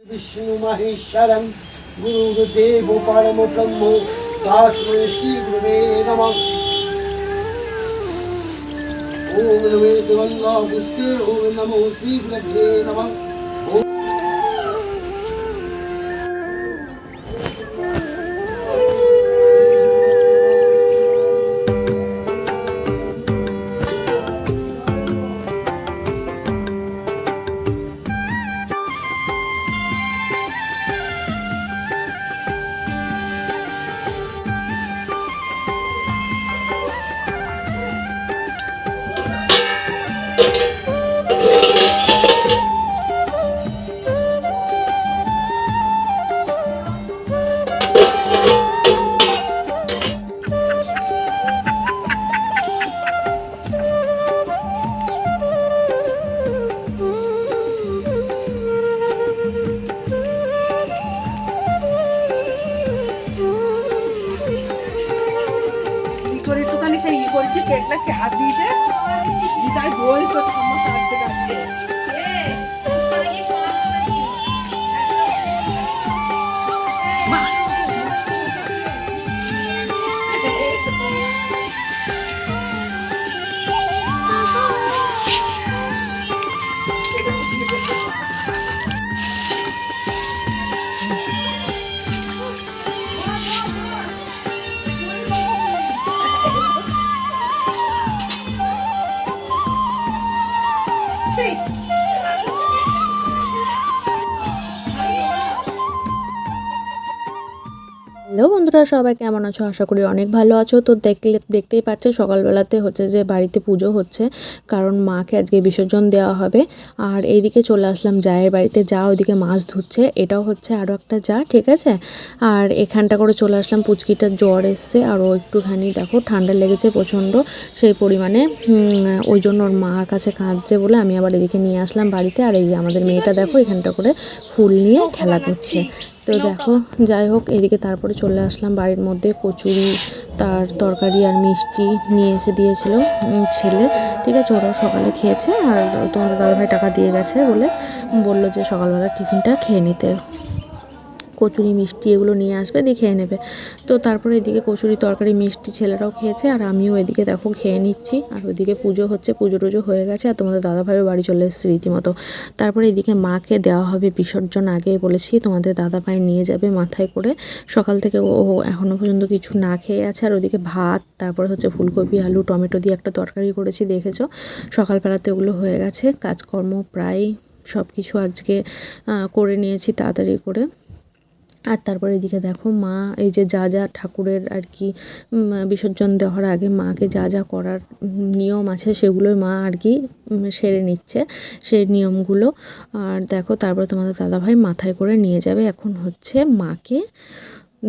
विष्णु महेश्वरं गुरुदेव परम ब्रह्म तस्मै श्री गुरुवे नमः। ओम नमो देवंगा पुष्पे ओम नमो श्री गुरुवे नमः। কেকটাকে হাত দিয়েছে দিদাই বলছো ঠাম্মা কাটতে কাটতে হ্যালো বন্ধুরা, সবাই কেমন আছো? আশা করি অনেক ভালো আছো। তো দেখতেই পাচ্ছে সকালবেলাতে হচ্ছে যে বাড়িতে পুজো হচ্ছে, কারণ মাকে আজকে বিসর্জন দেওয়া হবে। আর এইদিকে চলে আসলাম জায়ের বাড়িতে। যা ওইদিকে মাছ ধুচ্ছে, এটাও হচ্ছে আরও একটা যা, ঠিক আছে। আর এখানটা করে চলে আসলাম, পুচকিটার জ্বর এসছে আর ও একটুখানি দেখো ঠান্ডা লেগেছে প্রচণ্ড সেই পরিমাণে, ওই জন্য ওর মার কাছে কাঁদছে বলে আমি আবার এদিকে নিয়ে আসলাম বাড়িতে। আর এই যে আমাদের মেয়েটা দেখো এখানটা করে ফুল নিয়ে খেলা করছে। তো দেখো যাই হোক, এদিকে তারপরে চলে আসলাম বাড়ির মধ্যে। কচুরি, তার তরকারি আর মিষ্টি নিয়ে এসে দিয়েছিল ছেলে, ঠিক আছে। ওরাও সকালে খেয়েছে আর তোমাদের দাদাভাই টাকা দিয়ে গেছে বলে বললো যে সকালবেলা টিফিনটা খেয়ে নিতে, কচুরি মিষ্টি এগুলো নিয়ে আসবে, দিয়ে খেয়ে নেবে। তো তারপরে এদিকে কচুরি তরকারি মিষ্টি ছেলেরাও খেয়েছে আর আমিও এদিকে দেখো খেয়ে নিচ্ছি। আর ওইদিকে পুজো হচ্ছে, পুজো টুজো হয়ে গেছে আর তোমাদের দাদাভাইও বাড়ি চলে এসেছে রীতিমতো। তারপরে এদিকে মাকে দেওয়া হবে বিসর্জন, আগে বলেছি তোমাদের দাদাভাই নিয়ে যাবে মাথায় করে। সকাল থেকে ও এখনও পর্যন্ত কিছু না খেয়ে আছে। আর ওদিকে ভাত, তারপরে হচ্ছে ফুলকপি আলু টমেটো দিয়ে একটা তরকারি করেছি, দেখেছো। সকালবেলাতে ওগুলো হয়ে গেছে, কাজকর্ম প্রায় সব কিছু আজকে করে নিয়েছি তাড়াতাড়ি করে। আর তারপরে এদিকে দেখো মা এই যে যা যা ঠাকুরের আর কি বিসর্জন দেওয়ার আগে মাকে যা যা করার নিয়ম আছে সেগুলোই মা আর কি সেরে নিচ্ছে, সেই নিয়মগুলো। আর দেখো তারপরে তোমাদের দাদাভাই মাথায় করে নিয়ে যাবে, এখন হচ্ছে মাকে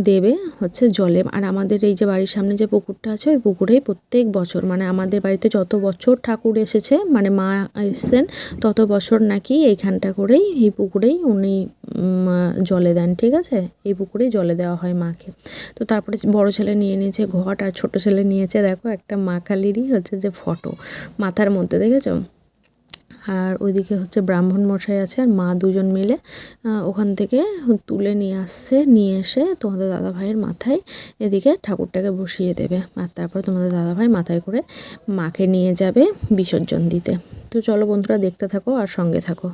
দেবে হচ্ছে জলে। আর আমাদের এই যে বাড়ির সামনে যে পুকুরটা আছে, ওই পুকুরেই প্রত্যেক বছর, মানে আমাদের বাড়িতে যত বছর ঠাকুর এসেছে, মানে মা এসছেন তত বছর নাকি এইখানটা করেই, এই পুকুরেই উনি জলে দেন, ঠিক আছে। এই পুকুরেই জলে দেওয়া হয় মাকে। তো তারপরে বড় ছেলে নিয়ে নিয়েছে ঘট আর ছোট ছেলে নিয়েছে দেখো একটা মা কালীরই হচ্ছে যে ফটো মাথার মধ্যে, দেখেছো। আর ওইদিকে হচ্ছে ব্রাহ্মণ মশাই আছে আর মা দুজন মিলে ওখান থেকে তুলে নিয়ে আসছে, নিয়ে এসে তোমাদের দাদাভাইয়ের মাথায় এদিকে ঠাকুরটাকে বসিয়ে দেবে। আর তারপর তোমাদের দাদাভাই মাথায় করে মাকে নিয়ে যাবে বিসর্জন দিতে। তো চলো বন্ধুরা, দেখতে থাকো আর সঙ্গে থাকো।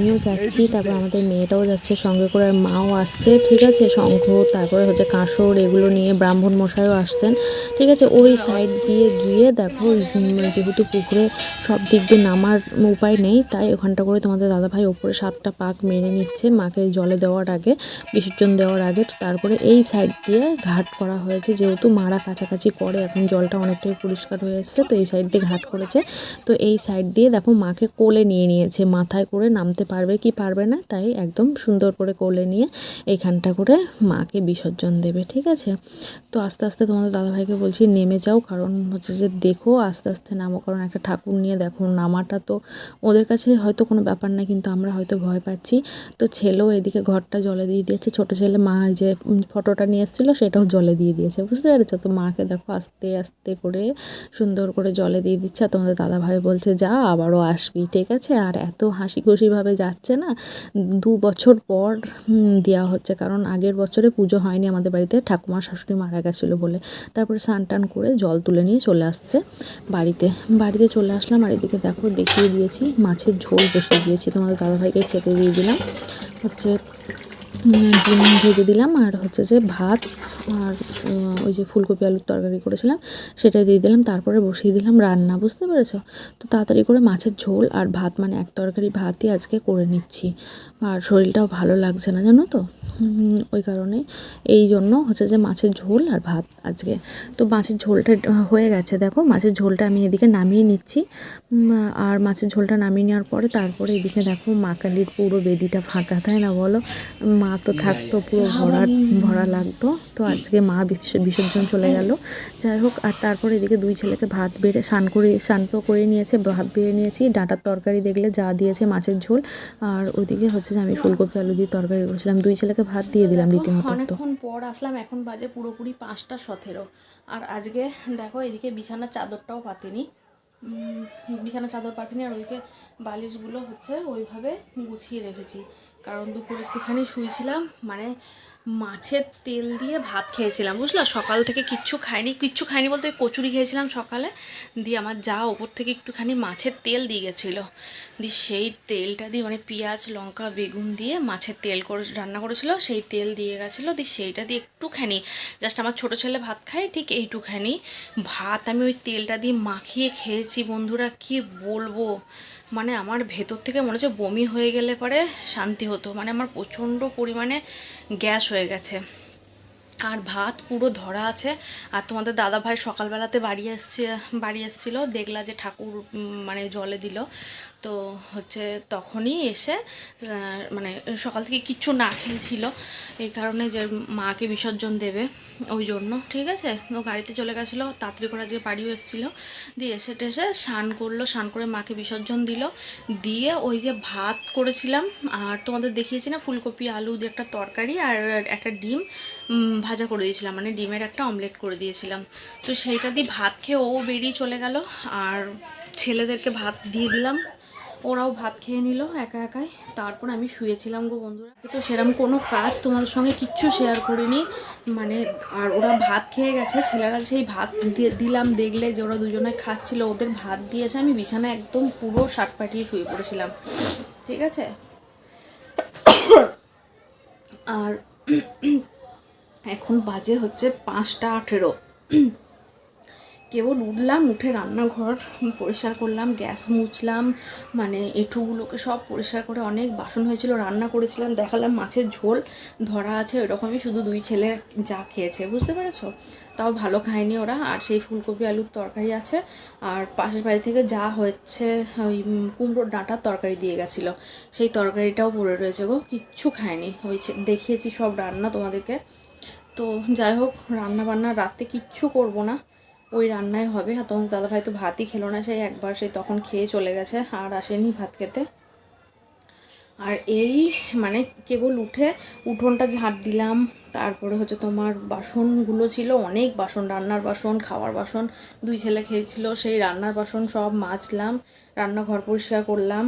আমিও যাচ্ছি, তারপর আমাদের মেয়েটাও যাচ্ছে সঙ্গে করে, আর মাও আসছে, ঠিক আছে। শঙ্খ, তারপরে হচ্ছে কাঁসর, এগুলো নিয়ে ব্রাহ্মণ মশাইও আসছেন, ঠিক আছে। ওই সাইড দিয়ে গিয়ে দেখো, যেহেতু পুকুরে সব দিক দিয়ে নামার উপায় নেই, তাই ওখানটা করে তোমাদের দাদাভাই ওপরে 7টা পাক মেরে নিচ্ছে মাকে জলে দেওয়ার আগে, বিসর্জন দেওয়ার আগে। তো তারপরে এই সাইড দিয়ে ঘাট করা হয়েছে, যেহেতু মারা কাছাকাছি করে, এখন জলটা অনেকটাই পরিষ্কার হয়ে এসছে, তো এই সাইড দিয়ে ঘাট করেছে। তো এই সাইড দিয়ে দেখো মাকে কোলে নিয়ে নিয়েছে, মাথায় করে নামতে পারবে কি পারবে না, তাই একদম সুন্দর করে কোলে নিয়ে এইখানটা করে মাকে বিসর্জন দেবে, ঠিক আছে। তো আস্তে আস্তে তোমাদের দাদাভাইকে বলছি নেমে যাও, কারণ হচ্ছে যে দেখো আস্তে আস্তে নামো, কারণ একটা ঠাকুর নিয়ে দেখো নামাটা তো ওদের কাছে হয়তো কোনো ব্যাপার না, কিন্তু আমরা হয়তো ভয় পাচ্ছি। তো ছেলেও এদিকে ঘরটা জলে দিয়ে দিয়েছে, ছোটো ছেলে মা যে ফটোটা নিয়ে এসেছিলো সেটাও জলে দিয়ে দিয়েছে, বুঝতে পেরেছো। তো মাকে দেখো আস্তে আস্তে করে সুন্দর করে জলে দিয়ে দিচ্ছে, আর তোমাদের দাদাভাই বলছে যা আবারও আসবি, ঠিক আছে। আর এত হাসি খুশিভাবে যাচ্ছে না, 2 বছর পর দেওয়া হচ্ছে, কারণ আগের বছরে পুজো হয়নি আমাদের বাড়িতে, ঠাকুমা শাশুড়ি মারা গেছিলো বলে। তারপরে স্নান টান করে জল তুলে নিয়ে চলে আসছে বাড়িতে চলে আসলাম। আর এদিকে দেখো দেখিয়ে দিয়েছি মাছের ঝোল বসিয়ে দিয়েছি, তোমাদের দাদাভাইকে খেতে দিয়ে দিলাম, হচ্ছে ডিম ভেজে দিলাম, আর হচ্ছে যে ভাত, আর ওই যে ফুলকপি আলুর তরকারি করেছিলাম সেটা দিয়ে দিলাম। তারপরে বসিয়ে দিলাম রান্না, বুঝতে পেরেছো। তো তাড়াতাড়ি করে মাছের ঝোল আর ভাত, মানে এক তরকারি ভাতই আজকে করে নিচ্ছি। আর শরীরটাও ভালো লাগছে না জানো তো, ওই কারণে, এই জন্য হচ্ছে যে মাছের ঝোল আর ভাত আজকে। তো মাছের ঝোলটা হয়ে গেছে, দেখো মাছের ঝোলটা আমি এদিকে নামিয়ে নিচ্ছি। আর মাছের ঝোলটা নামিয়ে নেওয়ার পরে তারপরে এদিকে দেখো মা কালীর পুরো বেদিটা ফাঁকা, তাই না বলো। মা তো থাকতো পুরো ভরা লাগতো। তো আজকে মা বিসর্জন চলে গেল, যাই হোক। আর তারপর এদিকে 2 ছেলেকে ভাত বেড়ে স্নান তো করে নিয়েছে, ভাত বেড়ে নিয়েছি। ডাঁটার তরকারি দেখলে যা দিয়েছে, মাছের ঝোল, আর ওইদিকে হচ্ছে যে আমি ফুলকপি আলু দিয়ে তরকারি করেছিলাম। 2 ছেলেকে ভাত দিয়ে দিলাম রীতিমতো। অনেকক্ষণ পর আসলাম, এখন বাজে পুরোপুরি 5:17। আর আজকে দেখো এদিকে বিছানার চাদরটাও পাতিনি, বিছানা চাদর পাতিনি, আর ওইদিকে বালিশগুলো হচ্ছে ওইভাবে গুছিয়ে রেখেছি, কারণ দুপুরে একটুখানি শুয়েছিলাম, মানে মাছের তেল দিয়ে ভাত খেয়েছিলাম, বুঝলা। সকাল থেকে কিচ্ছু খাইনি বলতে কচুরি খেয়েছিলাম সকালে, দিয়ে আমার যা ওপর থেকে একটুখানি মাছের তেল দিয়ে গেছিলো, দিয়ে সেই তেলটা দিয়ে, মানে পেঁয়াজ লঙ্কা বেগুন দিয়ে মাছের তেল করে রান্না করেছিল, সেই তেল দিয়ে গেছিলো, দিয়ে সেইটা দিয়ে একটুখানি জাস্ট, আমার ছোটো ছেলে ভাত খায় ঠিক এইটুখানি ভাত আমি ওই তেলটা দিয়ে মাখিয়ে খেয়েছি বন্ধুরা, কি বলবো। মানে আমার ভেতর থেকে মনে হচ্ছে বমি হয়ে গেলে পরে শান্তি হতো, মানে আমার প্রচণ্ড পরিমাণে গ্যাস হয়ে গেছে। আর ভাত পুরো ধরা আছে। আর তোমাদের দাদাভাই সকালবেলাতে বাড়ি এসেছিলো, দেখলা যে ঠাকুর মানে জলে দিল, তো হচ্ছে তখনই এসে মানে সকাল থেকে কিচ্ছু না খেয়েছিল, এই কারণে যে মাকে বিসর্জন দেবে ওই জন্য, ঠিক আছে। ও গাড়িতে চলে গেছিলো, তাড়াতাড়ি করে আজকে বাড়িও এসেছিলো, দিয়ে এসে টেসে স্নান করলো, স্নান করে মাকে বিসর্জন দিল, দিয়ে ওই যে ভাত করেছিলাম, আর তোমাদের দেখিয়েছি না ফুলকপি আলু দিয়ে একটা তরকারি, আর একটা ডিম ভাজা করে দিয়েছিলাম, মানে ডিমের একটা অমলেট করে দিয়েছিলাম। তো সেইটা দিয়ে ভাত খেয়ে ও বেরিয়ে চলে গেল, আর ছেলেদেরকে ভাত দিয়ে দিলাম, ওরাও ভাত খেয়ে নিল একা একাই। তারপর আমি শুয়েছিলাম গো বন্ধুরা। তো সেরকম কোনো কাজ তোমাদের সঙ্গে কিচ্ছু শেয়ার করিনি, মানে। আর ওরা ভাত খেয়ে গেছে, ছেলেরা সেই ভাত দিলাম, দেখলে যে ওরা দুজনে খাচ্ছিল, ওদের ভাত দিয়েছে, আমি বিছানায় একদম পুরো শার্ট পাটিয়ে শুয়ে পড়েছিলাম, ঠিক আছে। আর এখন বাজে হচ্ছে 5:18। কেবল উঠলাম, উঠে রান্নাঘর পরিষ্কার করলাম, গ্যাস মুছলাম, মানে এঁঠোগুলোকে সব পরিষ্কার করে, অনেক বাসন হয়েছিল, রান্না করেছিলাম, দেখালাম মাছের ঝোল ধরা আছে, ওইরকমই শুধু 2 ছেলে যা খেয়েছে, বুঝতে পেরেছো। তাও ভালো খায়নি ওরা। আর সেই ফুলকপি আলুর তরকারি আছে, আর পাশের বাড়ি থেকে যা হচ্ছে ওই কুমড়োর ডাঁটার তরকারি দিয়ে গেছিলো, সেই তরকারিটাও পড়ে রয়েছে গো, কিচ্ছু খায়নি। ওই দেখিয়েছি সব রান্না তোমাদেরকে। তো যাই হোক, রান্না বান্না রাতে কিচ্ছু করব না, ওই রান্নাই হবে। আর তখন দাদাভাই তো ভাতই খেলো না, সেই একবার সেই তখন খেয়ে চলে গেছে, আর আসেনি ভাত খেতে। আর এই মানে কেবল উঠোনটা ঝাঁট দিলাম, তারপরে হচ্ছে তোমার বাসনগুলো ছিল অনেক বাসন, রান্নার বাসন, খাওয়ার বাসন, 2 ছেলে খেয়েছিল, সেই রান্নার বাসন সব মাজলাম, রান্নাঘর পরিষ্কার করলাম,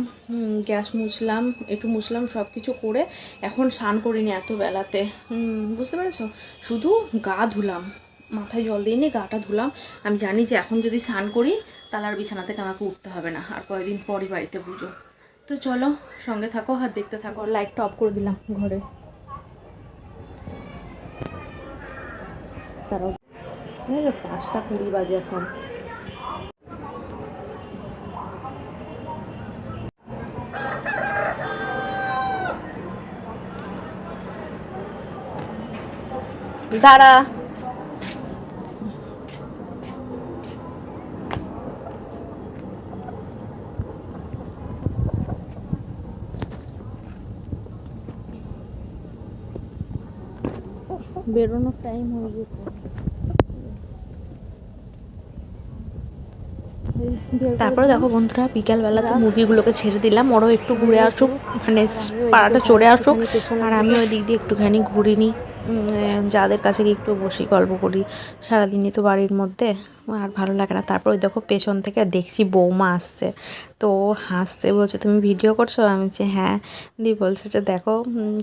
গ্যাস মুছলাম, একটু মুছলাম, সব কিছু করে এখন স্নান করিনি এত বেলাতে, বুঝতে পেরেছ। শুধু গা ধুলাম, মাথায় জল দিইনি, গাটা ধুলাম। আমি জানি যে এখন যদি স্নান করি তাহলে আর বিছানা থেকে আমাকে উঠতে হবে না, আর কয়েকদিন পরই বাড়িতে পুজো, তো চলো সঙ্গে থাকো আর দেখতে থাকো। লাইটটা অফ করে দিলাম ঘরে। তারাও 5:20 বাজে এখন। দাঁড়া, বেরোনোর টাইম হয়ে গেছে। তারপরে দেখো বন্ধুরা, বিকালবেলাতে মুরগিগুলোকে ছেড়ে দিলাম, ওরাও একটু ঘুরে আসুক, মানে পাড়াটা চড়ে আসুক, আর আমি ওই দিক দিয়ে একটুখানি ঘুরে নিই, যাদের কাছে গিয়ে একটু বসি গল্প করি। সারাদিনই তো বাড়ির মধ্যে আর ভালো লাগে না। তারপর ওই দেখো পেছন থেকে দেখছি বৌমা আসছে, তো হাসছে, বলছে তুমি ভিডিও করছো? আমি বলছি হ্যাঁ। দিয়ে বলছে যে দেখো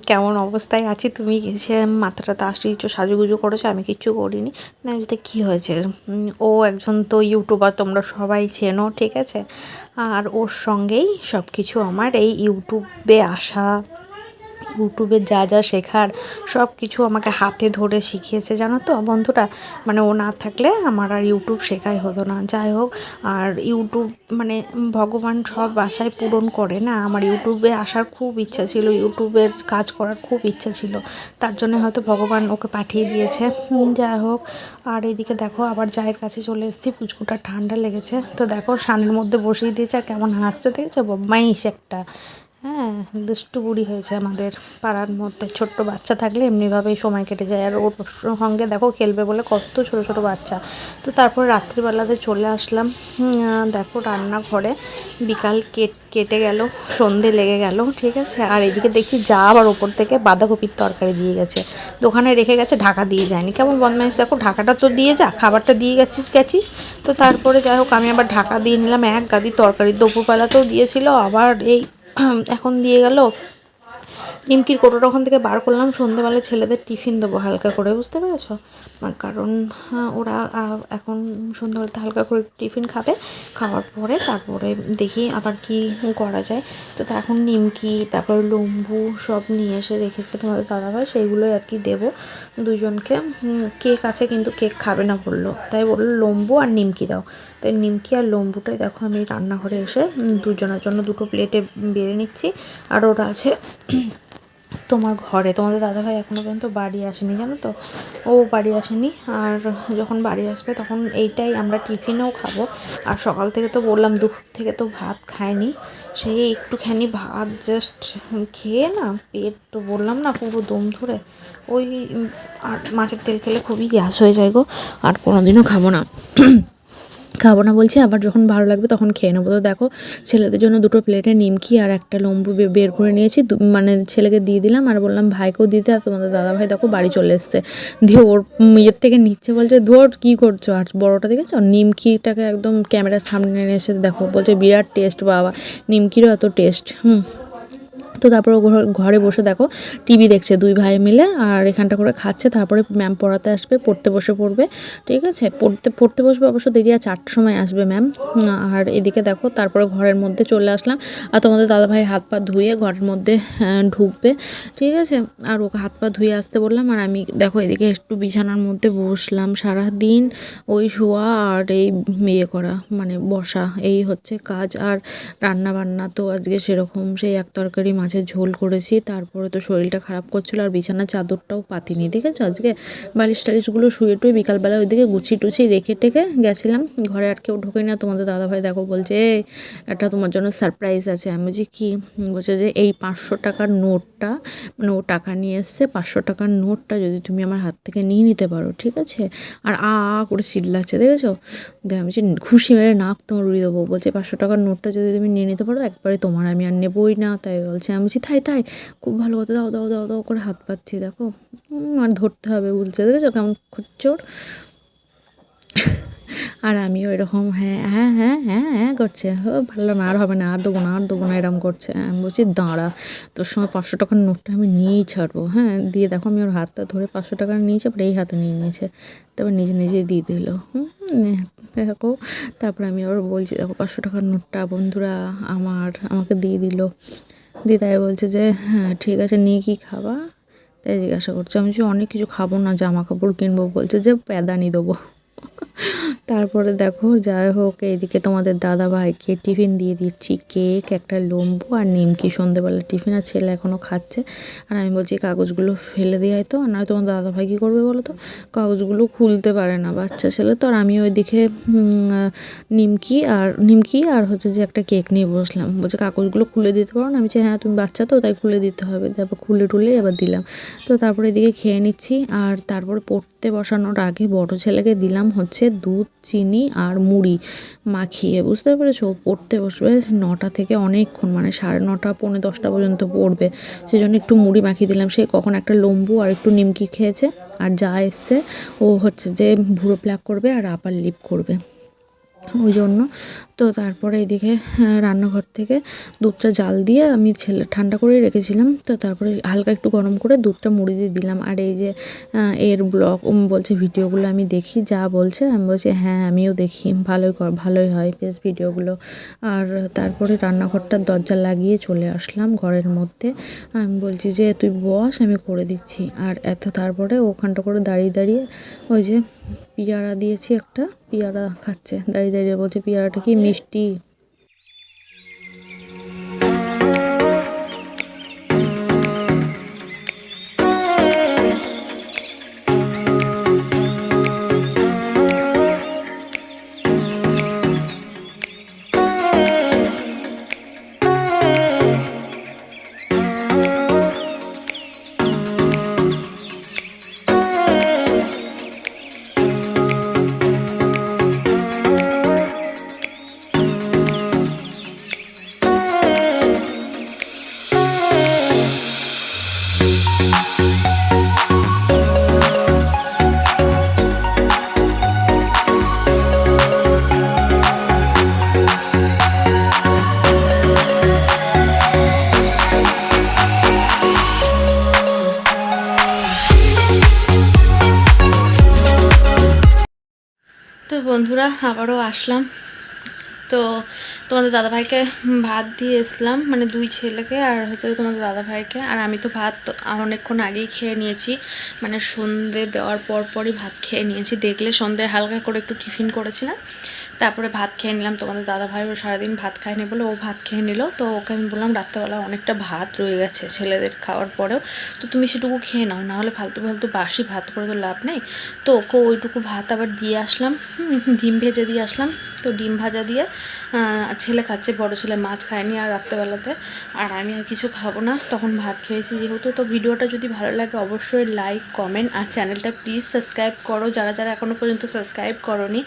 কেমন অবস্থায় আছি, তুমি সে মাথাটাতে আসছো, সাজুগুজু করেছো, আমি কিচ্ছু করিনি। আমি বলতে কী হয়েছে, ও একজন তো ইউটিউবার, তোমরা সবাই চেনো, ঠিক আছে, আর ওর সঙ্গেই সব কিছু আমার এই ইউটিউবে আসা, ইউটিউবে যা যা শেখার সব কিছু আমাকে হাতে ধরে শিখিয়েছে, জানো তো বন্ধুরা। মানে ও না থাকলে আমার আর ইউটিউব শেখাই হতো না। যাই হোক, আর ইউটিউব মানে ভগবান সব আশায় পূরণ করে না। আমার ইউটিউবে আসার খুব ইচ্ছা ছিল, ইউটিউবের কাজ করার খুব ইচ্ছা ছিল, তার জন্য হয়তো ভগবান ওকে পাঠিয়ে দিয়েছে। যাই হোক, আর এদিকে দেখো আবার জায়ের কাছে চলে এসেছি, পুচকুটা ঠান্ডা লেগেছে, তো দেখো সানের মধ্যে বসিয়ে দিয়েছে, আর কেমন হাসতে দেখেছো, বদমাইশ একটা। হ্যাঁ, দুষ্টু বুড়ি হয়েছে আমাদের পাড়ার মধ্যে। ছোট্ট বাচ্চা থাকলে এমনিভাবেই সময় কেটে যায়, আর ওর সঙ্গে দেখো খেলবে বলে কত ছোট ছোট বাচ্চা। তো তারপর রাত্রিবেলাতে চলে আসলাম দেখো রান্নাঘরে। বিকাল কেটে গেল, সন্ধে লেগে গেল, ঠিক আছে। আর এদিকে দেখছি যা আবার ওপর থেকে বাঁধাকপির তরকারি দিয়ে গেছে, দোকানে রেখে গেছে, ঢাকা দিয়ে যায়নি। কেমন বদমাইশ দেখো, ঢাকাটা তো দিয়ে যা, খাবারটা দিয়ে গেছিস। তো তারপরে যাই হোক, আমি আবার ঢাকা দিয়ে নিলাম, এক গাদি তরকারি দুপুরবেলাতেও দিয়েছিল, আবার এই এখন দিয়ে গেল। নিমকির কোটোটা ওখান থেকে বার করলাম, সন্ধেবেলা ছেলেদের টিফিন দেবো হালকা করে, বুঝতে পেরেছো, কারণ ওরা এখন সন্ধ্যাবেলাতে হালকা করে টিফিন খাবে, খাওয়ার পরে তারপরে দেখি আবার কি করা যায়। তো এখন নিমকি, তারপর লম্বু সব নিয়ে এসে রেখেছে তোমাদের দাদাভাই, সেইগুলোই আর কি দেবো দুজনকে। কেক আছে কিন্তু কেক খাবে না বললো, তাই বললো লম্বু আর নিমকি দাও। তাই নিমকি আর লম্বুটাই দেখো আমি রান্নাঘরে এসে দুজনের জন্য দুটো প্লেটে বেড়ে নিচ্ছি। আর ওরা আছে তোমার ঘরে, তোমাদের দাদাভাই এখনও পর্যন্ত বাড়ি আসেনি, জানো তো, ও বাড়ি আসেনি। আর যখন বাড়ি আসবে তখন এইটাই আমরা টিফিনেও খাবো। আর সকাল থেকে তো বললাম, দুপুর থেকে তো ভাত খায়নি, সেই একটুখানি ভাত জাস্ট খেয়ে না পেট তো বললাম না পুরো দম ধরে ওই। আর মাছের তেল খেলে খুবই গ্যাস হয়ে যায় গো, আর কোনোদিনও খাবো না বলছি, আবার যখন ভালো লাগবে তখন খেয়ে নেবো। তো দেখো ছেলেদের জন্য দুটো প্লেটে নিমকি আর একটা লম্বু বের করে নিয়েছি, মানে ছেলেকে দিয়ে দিলাম, আর বললাম ভাইকেও দিতে। আর তোমাদের দাদাভাই দেখো বাড়ি চলে এসছে, দিয়ে ওর ইয়ের থেকে নিচ্ছে, বলছে ধর কী করছো। আর বড়োটা দেখেছো, নিমকিটাকে একদম ক্যামেরার সামনে এনে এসে দেখো, বলছে বিরাট টেস্ট বাবা, নিমকিরও এত টেস্ট। তো তারপর ঘরে বসে দেখো টিভি দেখছে দুই ভাই মিলে, আর এখানটা করে খাচ্ছে। তারপরে ম্যাম পড়াতে আসবে, পড়বে, ঠিক আছে, পড়তে বসবে, অবশ্য দেরি আর 4টার সময় আসবে ম্যাম। আর এদিকে দেখো তারপরে ঘরের মধ্যে চলে আসলাম, আর তোমাদের দাদাভাই হাত পা ধুয়ে ঘরের মধ্যে ঢুকবে, ঠিক আছে, আর ওকে হাত পা ধুয়ে আসতে বললাম। আর আমি দেখো এদিকে একটু বিছানার মধ্যে বসলাম, সারাদিন ওই শোয়া আর এই করা, মানে বসা, এই হচ্ছে কাজ। আর রান্না বান্না তো আজকে সেরকম, সেই এক তরকারি মাছের ঝোল করেছি। তারপরে তো শরীরটা খারাপ করছিল, আর বিছানার চাদরটাও পাতিনি, দেখেছো, আজকে বালিশ টালিশগুলো শুয়ে টুয়ে বিকালবেলা ওইদিকে গুছিয়ে রেখে টেকে গেছিলাম। ঘরে আর কেউ ঢোকেনি না। তোমাদের দাদাভাই দেখো বলছে একটা তোমার জন্য সারপ্রাইজ আছে। আমি বলছি কী? বলছে যে এই 500 টাকার নোটটা, মানে ও টাকা নিয়ে এসছে, 500 টাকার নোটটা যদি তুমি আমার হাত থেকে নিয়ে নিতে পারো, ঠিক আছে। আর করে চিল্লাচ্ছে, দেখেছো। আমি বলছি খুশি মেরে নাক তোমার উড়িয়ে দেবো। বলছে 500 টাকার নোটটা যদি তুমি নিয়ে নিতে পারো একবারে তোমার, আমি আর নেবই না। তাই বলছে, আমি বলছি তাই খুব ভালো কথা, দাও করে হাত পাচ্ছি, দেখো আর ধরতে হবে বলছে, দেখেছো কেমন খচ্চর। আর আমিও এরকম হ্যাঁ হ্যাঁ হ্যাঁ হ্যাঁ হ্যাঁ করছে, ও ভালো না, আর হবে না, আর দেবো না, আর দেবো না, এরকম করছে। আমি বলছি দাঁড়া, তোর সঙ্গে 500 টাকার নোটটা আমি নিয়েই ছাড়বো। হ্যাঁ, দিয়ে দেখো আমি ওর হাতটা ধরে 500 টাকা নিয়েছে, পরে এই হাতে নিয়ে নিয়েছে, তারপর নিজে নিজেই দিয়ে দিল। দেখো, তারপরে আমি ওর বলছি দেখো 500 টাকার নোটটা বন্ধুরা আমাকে দিয়ে দিল। দিয়ে তাই বলছে যে হ্যাঁ ঠিক আছে, নিয়ে কি খাবা, তাই জিজ্ঞাসা করছে। আমি যে অনেক কিছু খাবো না, জামা কাপড় কিনবো, বলছে যে প্যাদানি দেবো। তারপরে দেখো যাই হোক, এইদিকে তোমাদের দাদা ভাইকে টিফিন দিয়ে দিচ্ছি, কেক, একটা লম্বু আর নিমকি, সন্ধ্যেবেলা টিফিন, আর ছেলে এখনও খাচ্ছে। আর আমি বলছি কাগজগুলো ফেলে দেওয়াই তো, আর নয় তোমার দাদা ভাই কী করবে বলো তো, কাগজগুলো খুলতে পারে না, বাচ্চা ছেলে তো। আর আমি ওইদিকে নিমকি আর হচ্ছে যে একটা কেক নিয়ে বসলাম। বলছে কাগজগুলো খুলে দিতে পারো না, আমি বলছি হ্যাঁ তুমি বাচ্চা তো, তাই খুলে দিতে হবে। তারপর খুলে টুলে এবার দিলাম। তো তারপরে এদিকে খেয়ে নিচ্ছি। আর তারপরে পড়তে বসানোর আগে বড় ছেলেকে দিলাম হচ্ছে দুধ, চিনি আর মুড়ি মাখিয়ে, বুঝতে পেরেছো। পড়তে বসবে 9টা থেকে অনেকক্ষণ, মানে 9:30 পৌনে 10টা পর্যন্ত পড়বে, সেজন্য একটু মুড়ি মাখিয়ে দিলাম। সে কখন একটা লম্বু আর একটু নিমকি খেয়েছে। আর যা এসছে ও হচ্ছে যে ভুরো প্লাক করবে আর আপার লিপ করবে, ওই জন্য। তো তারপরে এদিকে রান্নাঘর থেকে দুধটা জাল দিয়ে আমি ঠান্ডা করে রেখেছিলাম। তো তারপরে হালকা একটু গরম করে দুধটা মুড়ি দিয়ে দিলাম। আর এই যে এর ব্লগ বলছে ভিডিওগুলো আমি দেখি, যা বলছে আমি বলছি হ্যাঁ আমিও দেখি, ভালোই হয় বেশ ভিডিওগুলো। আর তারপরে রান্নাঘরটার দরজা লাগিয়ে চলে আসলাম ঘরের মধ্যে। আমি বলছি যে তুই বস, আমি করে দিচ্ছি। আর তারপরে ওখানটা করে দাঁড়িয়ে দাঁড়িয়ে ওই যে পেয়ারা দিয়েছি, একটা পেয়ারা খাচ্ছে দাঁড়িয়ে দাঁড়িয়ে, বলছে পেয়ারাটা কি মিষ্টি। তো বন্ধুরা আবারও আসলাম। তো তোমাদের দাদাভাইকে ভাত দিয়ে এসলাম, মানে দুই ছেলেকে আর হচ্ছে তোমাদের দাদাভাইকে। আর আমি তো ভাত অনেকক্ষণ আগেই খেয়ে নিয়েছি, মানে সন্ধে দেওয়ার পরই ভাত খেয়ে নিয়েছি। দেখলে সন্ধে হালকা করে একটু টিফিন করেছিলাম, তারপরে ভাত খেয়ে নিলাম। তোমাদের দাদাভাই ও সারাদিন ভাত খায়নি বলে ও ভাত খেয়ে নিল। তো ওকে আমি বললাম রাত্রেবেলা অনেকটা ভাত রয়ে গেছে ছেলেদের খাওয়ার পরেও, তো তুমি সেটুকু খেয়ে নাও, নাহলে ফালতু ফালতু বাসি ভাত করে তো লাভ নেই। তো ওকে ওইটুকু ভাত আবার দিয়ে আসলাম, ডিম ভেজে দিয়ে আসলাম। তো ডিম ভাজা দিয়ে ছেলে খাচ্ছে, বড় ছেলে মাছ খায়নি আর রাত্রেবেলাতে, আর আমি আর কিছু খাবো না, তখন ভাত খেয়েছি যেহেতু। তো ভিডিওটা যদি ভালো লাগে অবশ্যই লাইক, কমেন্ট আর চ্যানেলটা প্লিজ সাবস্ক্রাইব করো, যারা যারা এখনও পর্যন্ত সাবস্ক্রাইব করোনি।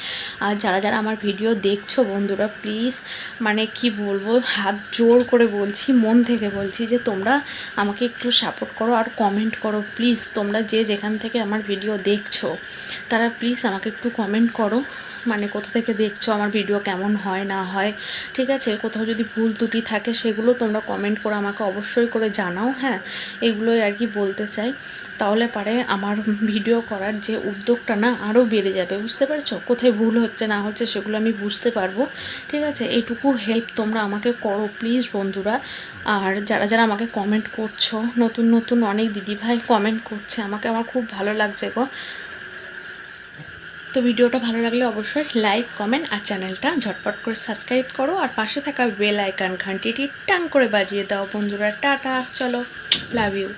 আর যারা যারা আমার ভিডিও দেখছো বন্ধুরা, প্লিজ মানে কি বলবো, হাত জোর করে বলছি, মন থেকে বলছি যে তোমরা আমাকে একটু সাপোর্ট করো আর কমেন্ট করো প্লিজ। তোমরা যে যেখান থেকে আমার ভিডিও দেখছো তারা প্লিজ আমাকে একটু কমেন্ট করো, মানে কোথা থেকে দেখছো, আমার ভিডিও কেমন হয় না হয়, ঠিক আছে। কোথাও যদি ভুল ত্রুটি থাকে সেগুলো তোমরা কমেন্ট করে আমাকে অবশ্যই করে জানাও। হ্যাঁ, এগুলোই আর কি বলতে চাই, তাহলে পারে আমার ভিডিও করার যে উদ্যোগটা না আরও বেড়ে যাবে, বুঝতে পারছো। কোথায় ভুল হচ্ছে না হচ্ছে সেগুলো আমি বুঝতে পারবো, ঠিক আছে। এইটুকু হেল্প তোমরা আমাকে করো প্লিজ বন্ধুরা। আর যারা যারা আমাকে কমেন্ট করছো, নতুন নতুন অনেক দিদিভাই কমেন্ট করছে আমাকে, আমার খুব ভালো লাগছে গো। তো ভিডিওটা ভালো লাগলে অবশ্যই লাইক, কমেন্ট আর চ্যানেলটা ঝটপট করে সাবস্ক্রাইব করো, আর পাশে থাকা বেল আইকন ঘন্টিটি টাং করে বাজিয়ে দাও বন্ধুরা। টাটা, চলো, লাভ ইউ।